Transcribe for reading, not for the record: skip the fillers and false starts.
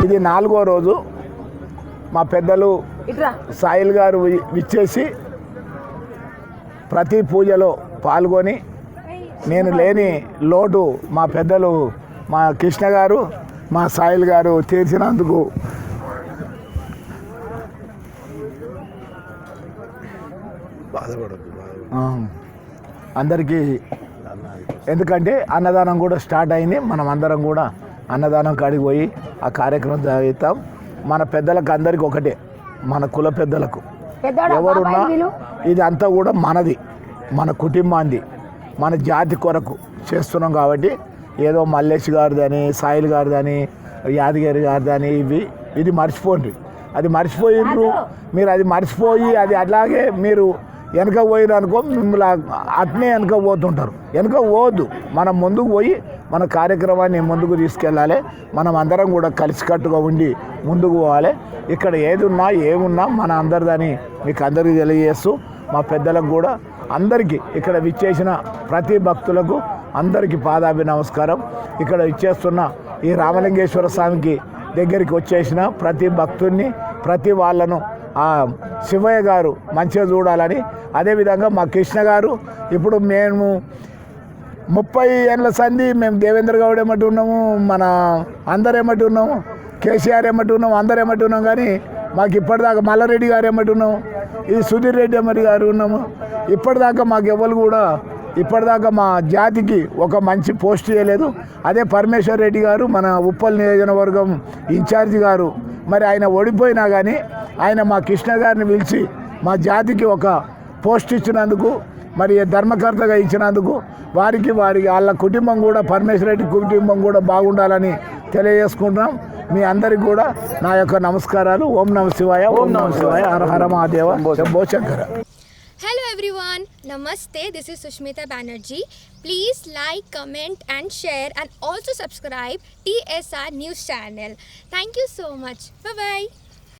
ఇది 4వ రోజు. మా పెద్దలు సాయిల్ గారు విచ్చేసి ప్రతి పూజలో పాల్గొని నేను లేని లోటు మా పెద్దలు మా కృష్ణ గారు మా సాయిల్ గారు తీర్చినందుకు అందరికీ, ఎందుకంటే అన్నదానం కూడా స్టార్ట్ అయింది. మనం అందరం కూడా అన్నదానం కాడికి పోయి ఆ కార్యక్రమం జరుగుతాం. మన పెద్దలకు అందరికీ ఒకటే, మన కుల పెద్దలకు ఎవరున్నా ఇది అంతా కూడా మనది, మన కుటుంబాన్ని, మన జాతి కొరకు చేస్తున్నాం. కాబట్టి ఏదో మల్లేష్ గారిదని, సాయిల్ గారిదని, యాదగిరి గారిదని ఇది మర్చిపోండి. అది మర్చిపోయిండ్రు మీరు. అది మర్చిపోయి అది అలాగే మీరు వెనక పోయిరు అనుకో, మిమ్మల్ని అట్నే వెనక పోతుంటారు. వెనక పోవద్దు, మనం ముందుకు పోయి మన కార్యక్రమాన్ని ముందుకు తీసుకెళ్ళాలి. మనం అందరం కూడా కలిసికట్టుగా ఉండి ముందుకు పోవాలి. ఇక్కడ ఏది ఉన్నా ఏమున్నా మన అందరిదని మీకు అందరికీ తెలియజేస్తూ, మా పెద్దలకు కూడా అందరికీ ఇక్కడ విచ్చేసిన ప్రతి భక్తులకు అందరికీ పాదాభి నమస్కారం. ఇక్కడ ఇచ్చేస్తున్న ఈ రామలింగేశ్వర స్వామికి దగ్గరికి వచ్చేసిన ప్రతి భక్తుడిని, ప్రతి వాళ్ళను ఆ శివయ్య గారు మంచిగా చూడాలని, అదేవిధంగా మా కృష్ణ గారు ఇప్పుడు మేము 30 ఏళ్ళ సంధి మేము దేవేంద్ర గౌడ్ ఏమటి ఉన్నాము, మన అందరు ఏమటి ఉన్నాము, కేసీఆర్ ఏమటి ఉన్నాము, అందరు ఏమటి ఉన్నాం. కానీ మాకు ఇప్పటిదాకా మల్లారెడ్డి గారు ఏమటి ఉన్నాము, ఈ సుధీర్ రెడ్డి ఏమటి గారు ఉన్నాము. ఇప్పటిదాకా మాకు ఎవరు కూడా ఇప్పటిదాకా మా జాతికి ఒక మంచి పోస్ట్ చేయలేదు. అదే పరమేశ్వర్ రెడ్డి గారు మన ఉప్పల్ నియోజకవర్గం ఇన్ఛార్జి గారు, మరి ఆయన ఓడిపోయినా కానీ ఆయన మా కృష్ణ గారిని పిలిచి మా జాతికి ఒక పోస్ట్ ఇచ్చినందుకు, మరి ధర్మకర్తగా ఇచ్చినందుకు వారికి వాళ్ళ కుటుంబం కూడా, పరమేశ్వర రెడ్డి కుటుంబం కూడా బాగుండాలని తెలియజేసుకుంటున్నాం. మీ అందరికి కూడా నా యొక్క నమస్కారాలు. ఓం నమ శివాయ, ఓం నమ శివాయ, హర హర Mahadeva, Shambho Shankara. Hello everyone, Namaste, this is Sushmita Banerjee. Please like, comment and share and also subscribe TSR News channel. Thank you so much. Bye bye.